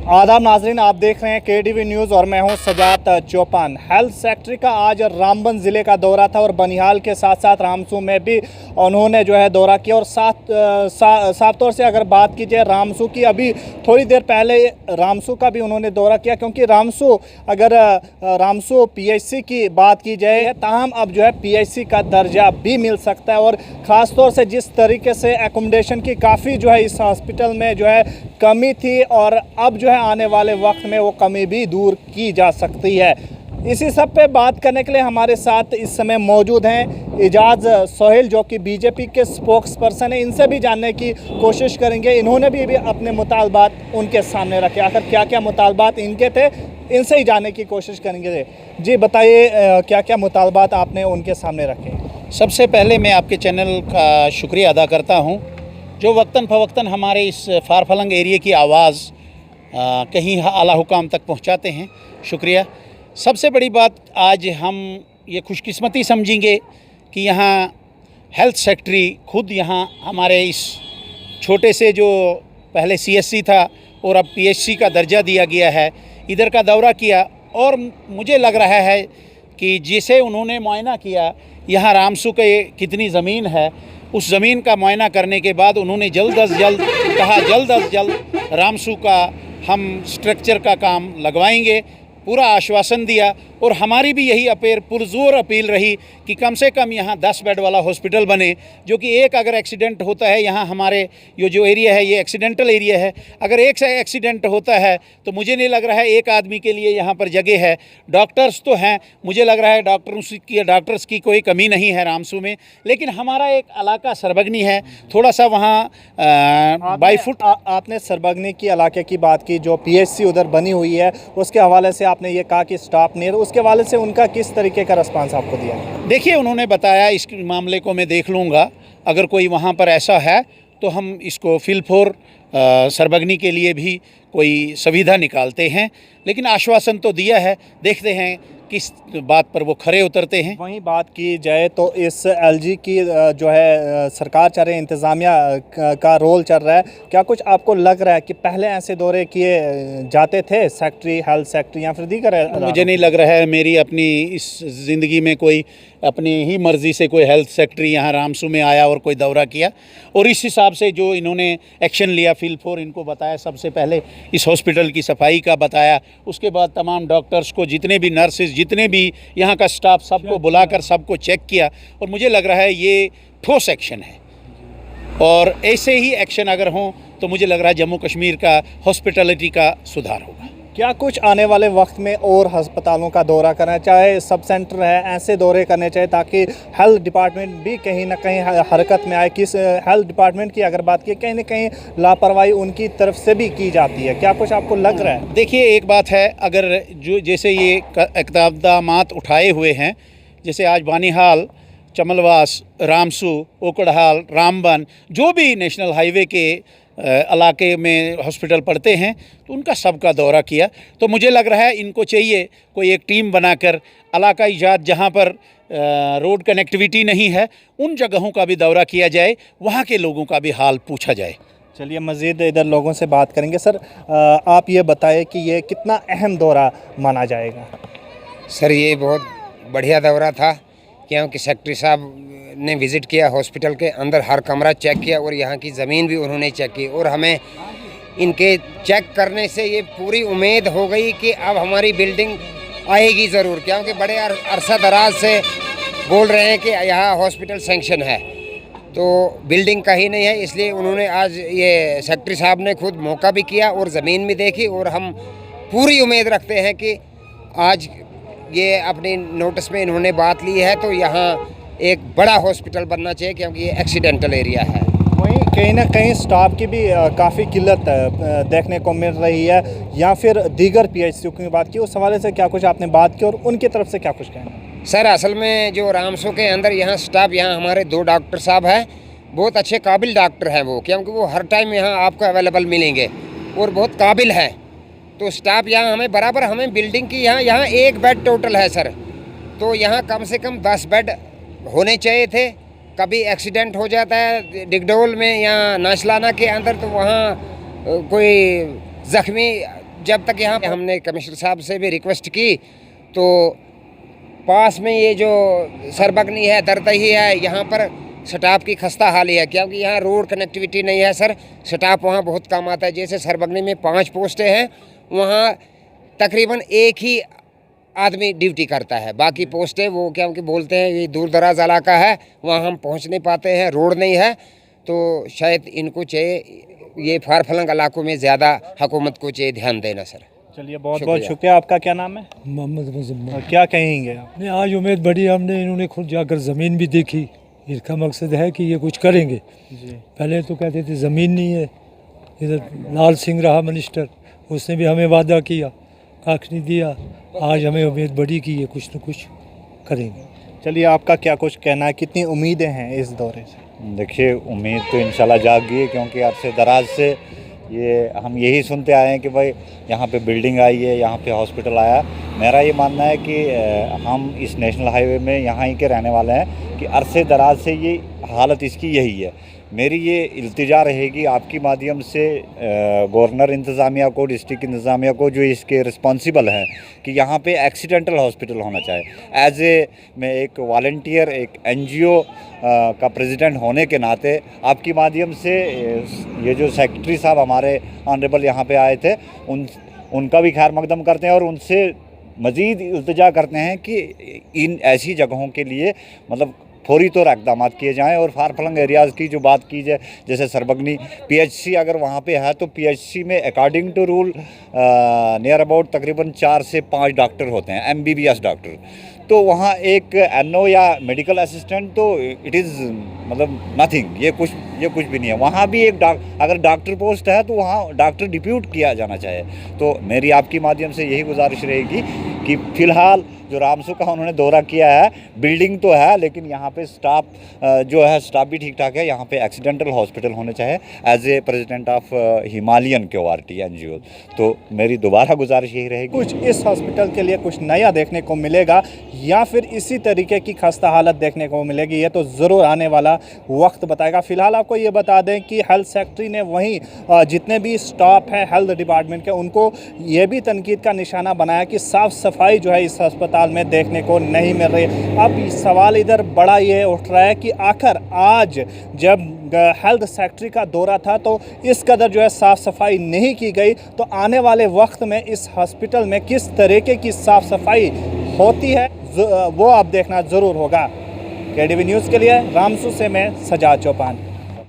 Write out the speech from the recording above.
आदाब नाजरीन, आप देख रहे हैं केडीवी न्यूज़ और मैं हूं सजात चौपान। हेल्थ सेक्रेटरी का आज रामबन ज़िले का दौरा था और बनिहाल के साथ साथ रामसू में भी उन्होंने जो है दौरा किया। और साफ तौर से अगर बात की जाए रामसू की, अभी थोड़ी देर पहले रामसू का भी उन्होंने दौरा किया, क्योंकि रामसू पीएचसी की बात की जाए, ताहम अब जो है पीएचसी का दर्जा भी मिल सकता है। और ख़ास तौर से जिस तरीके से एकोमोडेशन की काफ़ी जो है इस हॉस्पिटल में जो है कमी थी, और अब जो है आने वाले वक्त में वो कमी भी दूर की जा सकती है। इसी सब पे बात करने के लिए हमारे साथ इस समय मौजूद हैं इजाज़ सोहेल, जो कि बीजेपी के स्पोक्स पर्सन है। इनसे भी जानने की कोशिश करेंगे। इन्होंने भी अपने मुतालबात उनके सामने रखे, आखिर क्या क्या मुतालबात इनके थे, इनसे ही जानने की कोशिश करेंगे। जी बताइए, क्या क्या मुतालबात आपने उनके सामने रखे? सबसे पहले मैं आपके चैनल का शुक्रिया अदा करता हूं, जो वक्तन फ़वक्तन हमारे इस फारफलंग एरिया की आवाज़ कहीं आला हुकाम तक पहुंचाते हैं। शुक्रिया। सबसे बड़ी बात, आज हम ये खुशकिस्मती समझेंगे कि यहाँ हेल्थ सेक्रेटरी खुद यहाँ हमारे इस छोटे से जो पहले सीएससी था और अब पीएचसी का दर्जा दिया गया है, इधर का दौरा किया। और मुझे लग रहा है कि जिसे उन्होंने मुआयना किया, यहाँ रामसू के कितनी ज़मीन है, उस ज़मीन का मुआयना करने के बाद उन्होंने जल्द अज जल्द रामसू का हम स्ट्रक्चर का काम लगवाएंगे, पूरा आश्वासन दिया। और हमारी भी यही पुरजोर अपील रही कि कम से कम यहाँ 10 बेड वाला हॉस्पिटल बने, जो कि एक अगर एक्सीडेंट होता है, यहाँ हमारे ये जो एरिया है ये एक्सीडेंटल एरिया है, अगर एक से एक्सीडेंट होता है तो मुझे नहीं लग रहा है एक आदमी के लिए यहाँ पर जगह है। डॉक्टर्स तो हैं, मुझे लग रहा है डॉक्टर्स की कोई कमी नहीं है रामसू में, लेकिन हमारा एक इलाका सरबगनी है, थोड़ा सा वहाँ बाई फुट। आपने सरबगनी की इलाके की बात की, जो पीएचसी उधर बनी हुई है, उसके हवाले से आपने ये कहा कि स्टाफ नहीं है, उसके हवाले से उनका किस तरीके का रिस्पांस आपको दिया? देखिए, उन्होंने बताया इस मामले को मैं देख लूँगा, अगर कोई वहाँ पर ऐसा है तो हम इसको फिलफोर सरबगनी के लिए भी कोई सुविधा निकालते हैं, लेकिन आश्वासन तो दिया है, देखते हैं किस बात पर वो खरे उतरते हैं। वहीं बात की जाए तो इस एलजी की जो है सरकार चल रही, इंतज़ामिया का रोल चल रहा है, क्या कुछ आपको लग रहा है कि पहले ऐसे दौरे किए जाते थे सेक्रेटरी, हेल्थ सेक्रेटरी या फिर दीगर? मुझे नहीं लग रहा है, मेरी अपनी इस ज़िंदगी में कोई अपनी ही मर्ज़ी से कोई हेल्थ सेक्रेटरी यहाँ रामसू में आया और कोई दौरा किया। और इस हिसाब से जो इन्होंने एक्शन लिया, फिलफोर इनको बताया, सबसे पहले इस हॉस्पिटल की सफाई का बताया, उसके बाद तमाम डॉक्टर्स को, जितने भी नर्सेज, जितने भी यहाँ का स्टाफ, सबको बुलाकर सबको चेक किया। और मुझे लग रहा है ये ठोस एक्शन है, और ऐसे ही एक्शन अगर हों तो मुझे लग रहा है जम्मू कश्मीर का हॉस्पिटलिटी का सुधार होगा। क्या कुछ आने वाले वक्त में और अस्पतालों का दौरा करना चाहे, सब सेंटर है, ऐसे दौरे करने चाहिए ताकि हेल्थ डिपार्टमेंट भी कहीं ना कहीं हरकत में आए? किस हेल्थ डिपार्टमेंट की अगर बात की, कहीं ना कहीं लापरवाही उनकी तरफ से भी की जाती है, क्या कुछ आपको लग रहा है? देखिए, एक बात है, अगर जो जैसे ये इक़दामात उठाए हुए हैं, जैसे आज बानीहाल, चमलवास, रामसू, ओकड़हाल, रामबन, जो भी नेशनल हाईवे के इलाके में हॉस्पिटल पड़ते हैं, तो उनका सबका दौरा किया। तो मुझे लग रहा है इनको चाहिए कोई एक टीम बनाकर इलाका इजात, जहाँ पर रोड कनेक्टिविटी नहीं है, उन जगहों का भी दौरा किया जाए, वहाँ के लोगों का भी हाल पूछा जाए। चलिए, मज़ीद इधर लोगों से बात करेंगे। सर, आप ये बताएं कि ये कितना अहम दौरा माना जाएगा? सर, ये बहुत बढ़िया दौरा था, क्योंकि सेक्रेटरी साहब ने विज़िट किया, हॉस्पिटल के अंदर हर कमरा चेक किया, और यहाँ की ज़मीन भी उन्होंने चेक की। और हमें इनके चेक करने से ये पूरी उम्मीद हो गई कि अब हमारी बिल्डिंग आएगी ज़रूर, क्योंकि बड़े अरसा दराज से बोल रहे हैं कि यहाँ हॉस्पिटल सेंक्शन है, तो बिल्डिंग कहीं नहीं है। इसलिए उन्होंने आज ये सेक्रेटरी साहब ने खुद मौका भी किया और ज़मीन भी देखी, और हम पूरी उम्मीद रखते हैं कि आज ये अपनी नोटिस में इन्होंने बात ली है, तो यहाँ एक बड़ा हॉस्पिटल बनना चाहिए, क्योंकि ये एक्सीडेंटल एरिया है। वहीं कहीं ना कहीं स्टाफ की भी काफ़ी किल्लत देखने को मिल रही है, या फिर दीगर पीएचसी की बात की, उस हवाले से क्या कुछ आपने बात की और उनकी तरफ से क्या कुछ कहना? सर, असल में जो रामसू के अंदर यहाँ स्टाफ, यहाँ हमारे 2 डॉक्टर साहब हैं, बहुत अच्छे काबिल डॉक्टर हैं वो, क्योंकि वो हर टाइम यहाँ आपको अवेलेबल मिलेंगे और बहुत काबिल हैं। तो स्टाफ यहाँ हमें बराबर, हमें बिल्डिंग की यहाँ 1 बेड टोटल है सर, तो यहाँ कम से कम 10 बेड होने चाहिए थे। कभी एक्सीडेंट हो जाता है डिगडोल में या नाशलाना के अंदर, तो वहाँ कोई ज़ख्मी जब तक यहाँ हमने कमिश्नर साहब से भी रिक्वेस्ट की तो पास में ये जो सरबगनी है, दरदही है, यहाँ पर स्टाफ की खस्ता हाली है क्योंकि यहाँ रोड कनेक्टिविटी नहीं है सर। स्टाफ वहाँ बहुत कम आता है। जैसे सरबगनी में 5 पोस्टें हैं, वहाँ तकरीबन एक ही आदमी ड्यूटी करता है। बाकी पोस्टें वो क्योंकि बोलते हैं ये दूर दराज इलाका है, वहाँ हम पहुँच नहीं पाते हैं, रोड नहीं है, तो शायद इनको चाहिए ये फारफलंग इलाकों में ज़्यादा हुकूमत को चाहिए ध्यान देना सर। चलिए बहुत बहुत शुक्रिया। आपका क्या नाम है? मोहम्मद मुजम्मल। और क्या कहेंगे आप? नहीं, आज उम्मीद बढ़ी हमने, इन्होंने खुद जाकर ज़मीन भी देखी। इसका मकसद है कि ये कुछ करेंगे जी। पहले तो कहते थे ज़मीन नहीं है, इधर लाल सिंह रहा मिनिस्टर, उसने भी हमें वादा किया, काख नहीं दिया। आज हमें उम्मीद बढ़ी कि ये कुछ न कुछ करेंगे। चलिए आपका क्या कुछ कहना है, कितनी उम्मीदें हैं इस दौरे से? देखिए, उम्मीद तो इंशाल्लाह जाग गई है क्योंकि अरसे दराज से ये हम यही सुनते आए हैं कि भाई यहाँ पे बिल्डिंग आई है, यहाँ पे हॉस्पिटल आया। मेरा ये मानना है कि हम इस नेशनल हाईवे में यहाँ ही के रहने वाले हैं कि अरसे दराज से ये हालत इसकी यही है। मेरी ये इल्तिजा रहेगी आपकी माध्यम से गवर्नर इंतज़ामिया को, डिस्ट्रिक्ट इंतज़ामिया को, जो इसके रिस्पॉन्सिबल हैं, कि यहाँ पे एक्सीडेंटल हॉस्पिटल होना चाहिए। एज ए मैं एक वॉलंटियर, एक NGO का प्रेसिडेंट होने के नाते आपकी माध्यम से ये जो सेक्रेटरी साहब हमारे ऑनरेबल यहाँ पे आए थे, उनका भी खैर मकदम करते हैं और उनसे मज़ीद इल्तिजा करते हैं कि इन ऐसी जगहों के लिए मतलब फौरी तौर इक़दाम किए जाएं। और फारफलंग एरियाज़ की जो बात की जाए, जैसे सरबगनी PHC अगर वहाँ पे है तो PHC में according to rule near about तकरीबन 4 से 5 डॉक्टर होते हैं, MBBS डॉक्टर। तो वहाँ एक NO या मेडिकल असिस्टेंट तो इट इज़ मतलब नथिंग, ये कुछ भी नहीं है। वहाँ भी एक अगर डॉक्टर पोस्ट है तो वहाँ डॉक्टर डिप्यूट किया जाना चाहिए। तो मेरी आपकी माध्यम से यही गुजारिश रहेगी कि फ़िलहाल जो रामसू का उन्होंने दौरा किया है, बिल्डिंग तो है लेकिन यहाँ पे स्टाफ जो है स्टाफ भी ठीक ठाक है। यहाँ पे एक्सीडेंटल हॉस्पिटल होने चाहिए as a president of Himalayan QRT NGO। तो मेरी दोबारा गुजारिश यही रहेगी, कुछ इस हॉस्पिटल के लिए कुछ नया देखने को मिलेगा या फिर इसी तरीके की खस्ता हालत देखने को मिलेगी, ये तो ज़रूर आने वाला वक्त बताएगा। फ़िलहाल आपको ये बता दें कि हेल्थ सेक्रेटरी ने वहीं जितने भी स्टाफ है हेल्थ डिपार्टमेंट के, उनको ये भी तनकीद का निशाना बनाया कि साफ़ सफाई जो है इस अस्पताल में देखने को नहीं मिल रही। अब सवाल इधर बड़ा ये उठ रहा है कि आखिर आज जब हेल्थ सेक्रेटरी का दौरा था तो इस कदर जो है साफ़ सफाई नहीं की गई, तो आने वाले वक्त में इस हॉस्पिटल में किस तरीके की साफ़ सफाई होती है वो अब देखना ज़रूर होगा। KDV न्यूज़ के लिए रामसू से मैं सजाद चौपान।